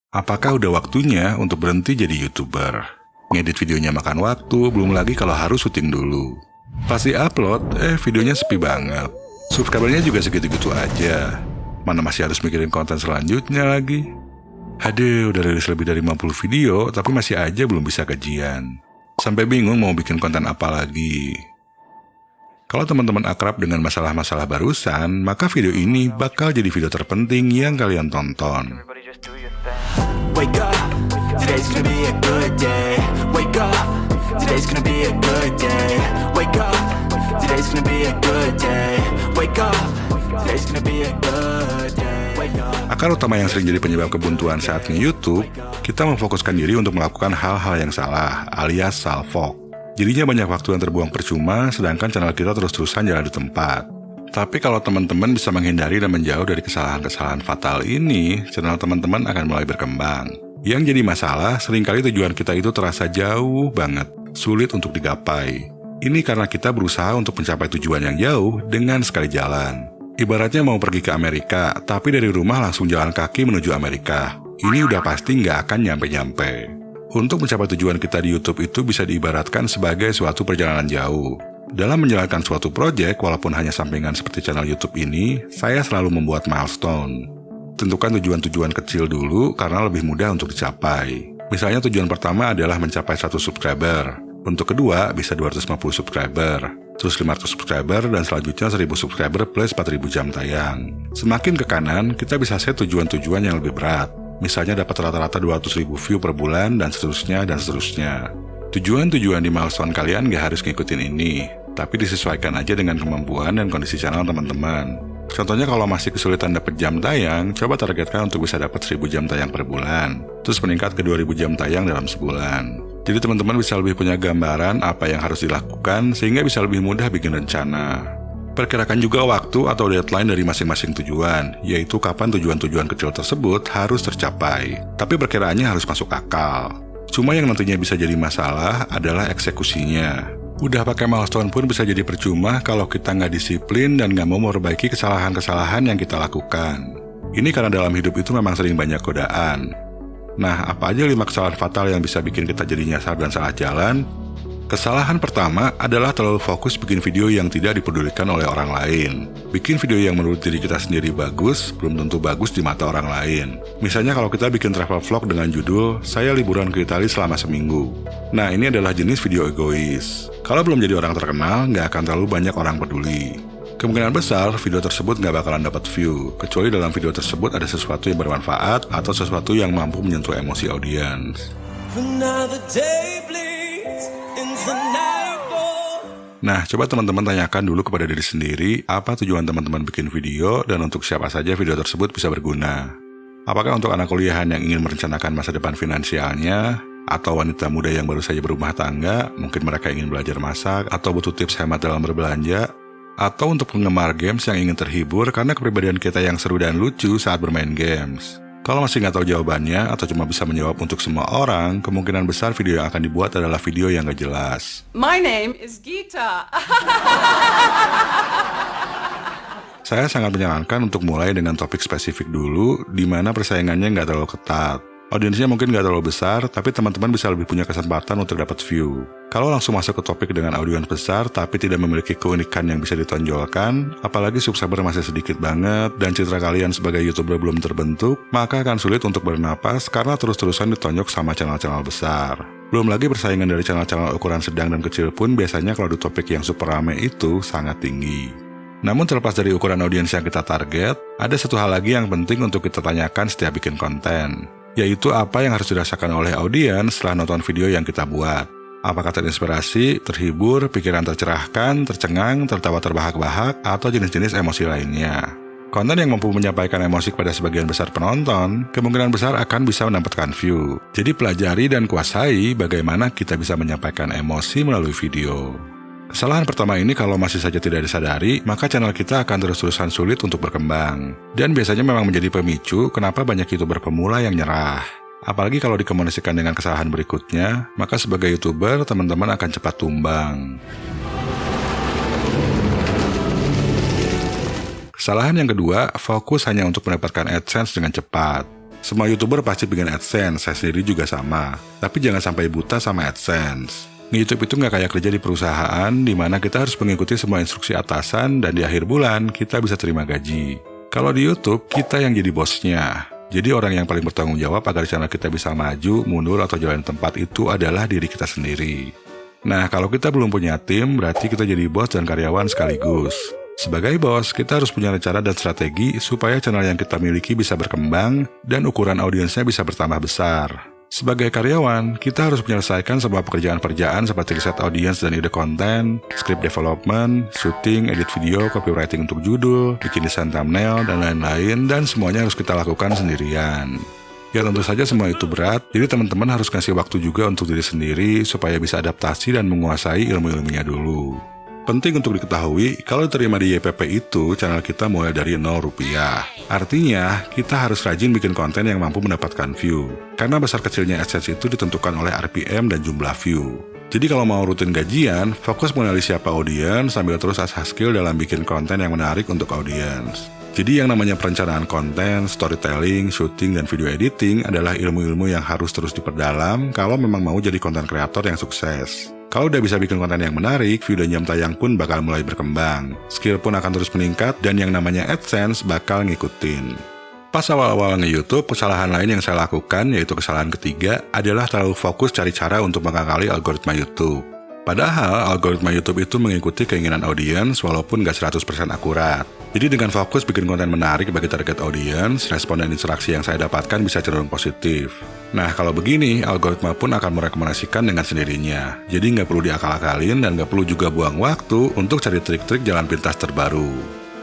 Apakah udah waktunya untuk berhenti jadi YouTuber? Ngedit videonya makan waktu, belum lagi kalau harus syuting dulu. Pasti upload, videonya sepi banget. Subscribernya juga segitu-gitu aja. Mana masih harus mikirin konten selanjutnya lagi. Aduh, udah rilis lebih dari 50 video, tapi masih aja belum bisa gajian. Sampai bingung mau bikin konten apa lagi. Kalau teman-teman akrab dengan masalah-masalah barusan, maka video ini bakal jadi video terpenting yang kalian tonton. Wake up, today's gonna be a good day. Wake up, today's gonna be a good day. Wake up, today's gonna be a good day. Wake up, today's gonna be a good day. Wake up. Akar utama yang sering jadi penyebab kebuntuan saat nge-YouTube, kita memfokuskan diri untuk melakukan hal-hal yang salah, alias salfok. Jadinya banyak waktu yang terbuang percuma, sedangkan channel kita terus-terusan jalan di tempat. Tapi kalau teman-teman bisa menghindari dan menjauh dari kesalahan-kesalahan fatal ini, channel teman-teman akan mulai berkembang. Yang jadi masalah, seringkali tujuan kita itu terasa jauh banget, sulit untuk digapai. Ini karena kita berusaha untuk mencapai tujuan yang jauh dengan sekali jalan. Ibaratnya mau pergi ke Amerika, tapi dari rumah langsung jalan kaki menuju Amerika. Ini udah pasti nggak akan nyampe-nyampe. Untuk mencapai tujuan kita di YouTube itu bisa diibaratkan sebagai suatu perjalanan jauh. Dalam menjalankan suatu proyek, walaupun hanya sampingan seperti channel YouTube ini, saya selalu membuat milestone. Tentukan tujuan-tujuan kecil dulu karena lebih mudah untuk dicapai. Misalnya tujuan pertama adalah mencapai 100 subscriber. Untuk kedua bisa 250 subscriber, terus 500 subscriber, dan selanjutnya 1000 subscriber plus 4000 jam tayang. Semakin ke kanan, kita bisa set tujuan-tujuan yang lebih berat. Misalnya dapat rata-rata 200.000 view per bulan, dan seterusnya dan seterusnya. Tujuan-tujuan di milestone kalian gak harus ngikutin ini, tapi disesuaikan aja dengan kemampuan dan kondisi channel teman-teman. Contohnya kalau masih kesulitan dapat jam tayang, coba targetkan untuk bisa dapat 1000 jam tayang per bulan, terus meningkat ke 2000 jam tayang dalam sebulan. Jadi teman-teman bisa lebih punya gambaran apa yang harus dilakukan, sehingga bisa lebih mudah bikin rencana. Perkirakan juga waktu atau deadline dari masing-masing tujuan, yaitu kapan tujuan-tujuan kecil tersebut harus tercapai. Tapi perkiraannya harus masuk akal. Cuma yang nantinya bisa jadi masalah adalah eksekusinya. Udah pakai milestone pun bisa jadi percuma kalau kita nggak disiplin dan nggak mau memperbaiki kesalahan-kesalahan yang kita lakukan. Ini karena dalam hidup itu memang sering banyak godaan. Nah, apa aja 5 kesalahan fatal yang bisa bikin kita jadi nyasar dan salah jalan? Kesalahan pertama adalah terlalu fokus bikin video yang tidak dipedulikan oleh orang lain. Bikin video yang menurut diri kita sendiri bagus, belum tentu bagus di mata orang lain. Misalnya kalau kita bikin travel vlog dengan judul, "Saya liburan ke Italia selama seminggu." Nah, ini adalah jenis video egois. Kalau belum jadi orang terkenal, nggak akan terlalu banyak orang peduli. Kemungkinan besar, video tersebut nggak bakalan dapat view, kecuali dalam video tersebut ada sesuatu yang bermanfaat atau sesuatu yang mampu menyentuh emosi audiens. Nah, coba teman-teman tanyakan dulu kepada diri sendiri apa tujuan teman-teman bikin video dan untuk siapa saja video tersebut bisa berguna. Apakah untuk anak kuliahan yang ingin merencanakan masa depan finansialnya, atau wanita muda yang baru saja berumah tangga, mungkin mereka ingin belajar masak atau butuh tips hemat dalam berbelanja, atau untuk penggemar games yang ingin terhibur karena kepribadian kita yang seru dan lucu saat bermain games. Kalau masih nggak tahu jawabannya atau cuma bisa menjawab untuk semua orang, kemungkinan besar video yang akan dibuat adalah video yang nggak jelas. My name is Gita. Saya sangat menyarankan untuk mulai dengan topik spesifik dulu, di mana persaingannya nggak terlalu ketat. Audiensnya mungkin nggak terlalu besar, tapi teman-teman bisa lebih punya kesempatan untuk dapat view. Kalau langsung masuk ke topik dengan audiens besar, tapi tidak memiliki keunikan yang bisa ditonjolkan, apalagi subscriber masih sedikit banget, dan citra kalian sebagai YouTuber belum terbentuk, maka akan sulit untuk bernapas karena terus-terusan ditonjok sama channel-channel besar. Belum lagi persaingan dari channel-channel ukuran sedang dan kecil pun biasanya kalau di topik yang super rame itu sangat tinggi. Namun terlepas dari ukuran audiens yang kita target, ada satu hal lagi yang penting untuk kita tanyakan setiap bikin konten, yaitu apa yang harus dirasakan oleh audiens setelah nonton video yang kita buat. Apakah terinspirasi, terhibur, pikiran tercerahkan, tercengang, tertawa terbahak-bahak, atau jenis-jenis emosi lainnya. Konten yang mampu menyampaikan emosi kepada sebagian besar penonton, kemungkinan besar akan bisa mendapatkan view. Jadi pelajari dan kuasai bagaimana kita bisa menyampaikan emosi melalui video. Kesalahan pertama ini kalau masih saja tidak disadari, maka channel kita akan terus-terusan sulit untuk berkembang. Dan biasanya memang menjadi pemicu kenapa banyak YouTuber pemula yang nyerah. Apalagi kalau dikomunikasikan dengan kesalahan berikutnya, maka sebagai YouTuber, teman-teman akan cepat tumbang. Kesalahan yang kedua, fokus hanya untuk mendapatkan AdSense dengan cepat. Semua YouTuber pasti pengen AdSense, saya sendiri juga sama. Tapi jangan sampai buta sama AdSense. Nge-YouTube itu nggak kayak kerja di perusahaan, di mana kita harus mengikuti semua instruksi atasan dan di akhir bulan kita bisa terima gaji. Kalau di YouTube, kita yang jadi bosnya. Jadi orang yang paling bertanggung jawab agar channel kita bisa maju, mundur, atau jalan tempat itu adalah diri kita sendiri. Nah, kalau kita belum punya tim, berarti kita jadi bos dan karyawan sekaligus. Sebagai bos, kita harus punya rencana dan strategi supaya channel yang kita miliki bisa berkembang dan ukuran audiensnya bisa bertambah besar. Sebagai karyawan, kita harus menyelesaikan semua pekerjaan-pekerjaan seperti riset audiens dan ide konten, script development, syuting, edit video, copywriting untuk judul, bikin desain thumbnail, dan lain-lain, dan semuanya harus kita lakukan sendirian. Ya tentu saja semua itu berat, jadi teman-teman harus kasih waktu juga untuk diri sendiri supaya bisa adaptasi dan menguasai ilmu-ilmunya dulu. Penting untuk diketahui, kalau diterima di YPP itu, channel kita mulai dari Rp0. Artinya, kita harus rajin bikin konten yang mampu mendapatkan view. Karena besar kecilnya AdSense itu ditentukan oleh RPM dan jumlah view. Jadi kalau mau rutin gajian, fokus mengenali siapa audiens sambil terus asah skill dalam bikin konten yang menarik untuk audiens. Jadi yang namanya perencanaan konten, storytelling, syuting, dan video editing adalah ilmu-ilmu yang harus terus diperdalam kalau memang mau jadi konten kreator yang sukses. Kalau udah bisa bikin konten yang menarik, view dan jam tayang pun bakal mulai berkembang. Skill pun akan terus meningkat dan yang namanya AdSense bakal ngikutin. Pas awal-awal nge-YouTube, kesalahan lain yang saya lakukan, yaitu kesalahan ketiga, adalah terlalu fokus cari cara untuk mengakali algoritma YouTube. Padahal, algoritma YouTube itu mengikuti keinginan audiens walaupun gak 100% akurat. Jadi dengan fokus bikin konten menarik bagi target audiens, respon dan interaksi yang saya dapatkan bisa cenderung positif. Nah, kalau begini, algoritma pun akan merekomendasikan dengan sendirinya. Jadi nggak perlu diakal-akalin dan nggak perlu juga buang waktu untuk cari trik-trik jalan pintas terbaru.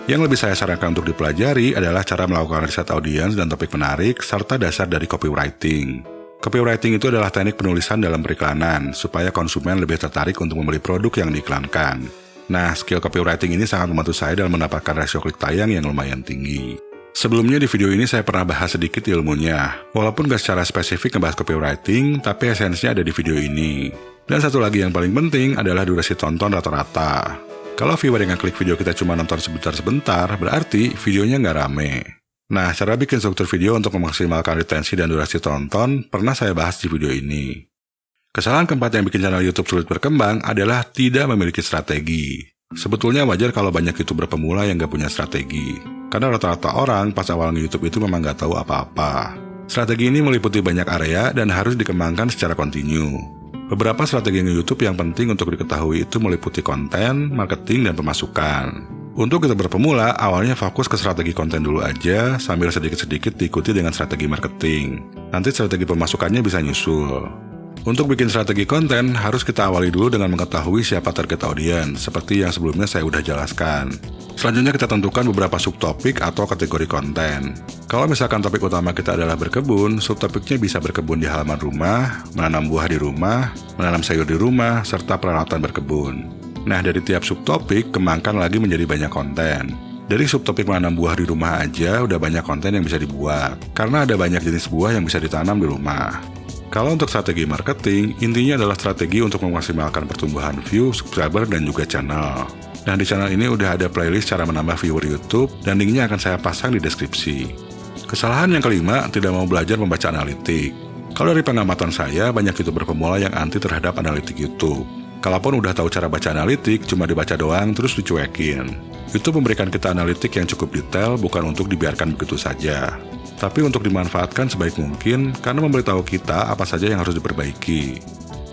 Yang lebih saya sarankan untuk dipelajari adalah cara melakukan riset audiens dan topik menarik, serta dasar dari copywriting. Copywriting itu adalah teknik penulisan dalam periklanan, supaya konsumen lebih tertarik untuk membeli produk yang diiklankan. Nah, skill copywriting ini sangat membantu saya dalam mendapatkan rasio klik tayang yang lumayan tinggi. Sebelumnya di video ini saya pernah bahas sedikit ilmunya. Walaupun gak secara spesifik ngebahas copywriting, tapi esensinya ada di video ini. Dan satu lagi yang paling penting adalah durasi tonton rata-rata. Kalau viewer yang ngeklik video kita cuma nonton sebentar-sebentar, berarti videonya nggak rame. Nah, cara bikin struktur video untuk memaksimalkan retensi dan durasi tonton pernah saya bahas di video ini. Kesalahan keempat yang bikin channel YouTube sulit berkembang adalah tidak memiliki strategi. Sebetulnya wajar kalau banyak YouTuber pemula yang gak punya strategi. Karena rata-rata orang pas awal nge-YouTube itu memang gak tahu apa-apa. Strategi ini meliputi banyak area dan harus dikembangkan secara kontinu. Beberapa strategi nge-YouTube yang penting untuk diketahui itu meliputi konten, marketing, dan pemasukan. Untuk YouTuber pemula, awalnya fokus ke strategi konten dulu aja, sambil sedikit-sedikit diikuti dengan strategi marketing. Nanti strategi pemasukannya bisa nyusul. Untuk bikin strategi konten, harus kita awali dulu dengan mengetahui siapa target audiens, seperti yang sebelumnya saya udah jelaskan. Selanjutnya kita tentukan beberapa subtopik atau kategori konten. Kalau misalkan topik utama kita adalah berkebun, subtopiknya bisa berkebun di halaman rumah, menanam buah di rumah, menanam sayur di rumah, serta perawatan berkebun. Nah, dari tiap subtopik, kembangkan lagi menjadi banyak konten. Dari subtopik menanam buah di rumah aja, udah banyak konten yang bisa dibuat, karena ada banyak jenis buah yang bisa ditanam di rumah. Kalau untuk strategi marketing, intinya adalah strategi untuk memaksimalkan pertumbuhan view, subscriber, dan juga channel. Nah, di channel ini udah ada playlist cara menambah viewer YouTube, dan linknya akan saya pasang di deskripsi. Kesalahan yang kelima, tidak mau belajar membaca analitik. Kalau dari pengamatan saya, banyak YouTuber pemula yang anti terhadap analitik YouTube. Kalaupun udah tahu cara baca analitik, cuma dibaca doang terus dicuekin. YouTube memberikan kita analitik yang cukup detail, bukan untuk dibiarkan begitu saja. Tapi untuk dimanfaatkan sebaik mungkin karena memberitahu kita apa saja yang harus diperbaiki.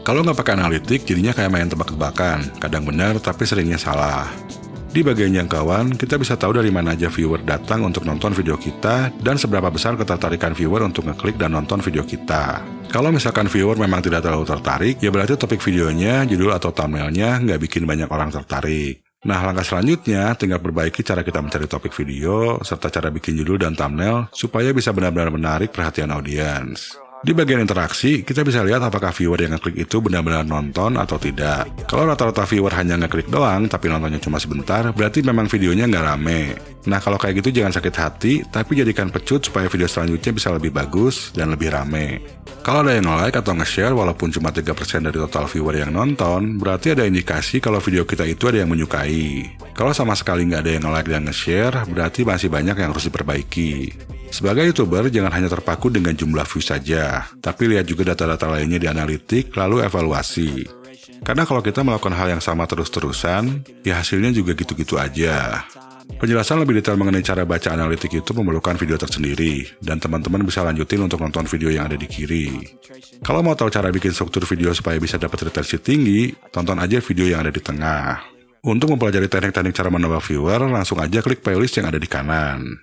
Kalau nggak pakai analitik, jadinya kayak main tebak-tebakan, kadang benar tapi seringnya salah. Di bagian jangkauan, kita bisa tahu dari mana aja viewer datang untuk nonton video kita dan seberapa besar ketertarikan viewer untuk ngeklik dan nonton video kita. Kalau misalkan viewer memang tidak terlalu tertarik, ya berarti topik videonya, judul atau thumbnailnya nggak bikin banyak orang tertarik. Nah, langkah selanjutnya tinggal perbaiki cara kita mencari topik video, serta cara bikin judul dan thumbnail, supaya bisa benar-benar menarik perhatian audiens. Di bagian interaksi, kita bisa lihat apakah viewer yang ngeklik itu benar-benar nonton atau tidak. Kalau rata-rata viewer hanya ngeklik doang, tapi nontonnya cuma sebentar, berarti memang videonya nggak rame. Nah, kalau kayak gitu jangan sakit hati, tapi jadikan pecut supaya video selanjutnya bisa lebih bagus dan lebih rame. Kalau ada yang nge-like atau nge-share walaupun cuma 3% dari total viewer yang nonton, berarti ada indikasi kalau video kita itu ada yang menyukai. Kalau sama sekali nggak ada yang nge-like dan nge-share, berarti masih banyak yang harus diperbaiki. Sebagai YouTuber, jangan hanya terpaku dengan jumlah views saja, tapi lihat juga data-data lainnya di analitik, lalu evaluasi. Karena kalau kita melakukan hal yang sama terus-terusan, ya hasilnya juga gitu-gitu aja. Penjelasan lebih detail mengenai cara baca analitik YouTube memerlukan video tersendiri, dan teman-teman bisa lanjutin untuk nonton video yang ada di kiri. Kalau mau tahu cara bikin struktur video supaya bisa dapat retensi tinggi, tonton aja video yang ada di tengah. Untuk mempelajari teknik-teknik cara menambah viewer, langsung aja klik playlist yang ada di kanan.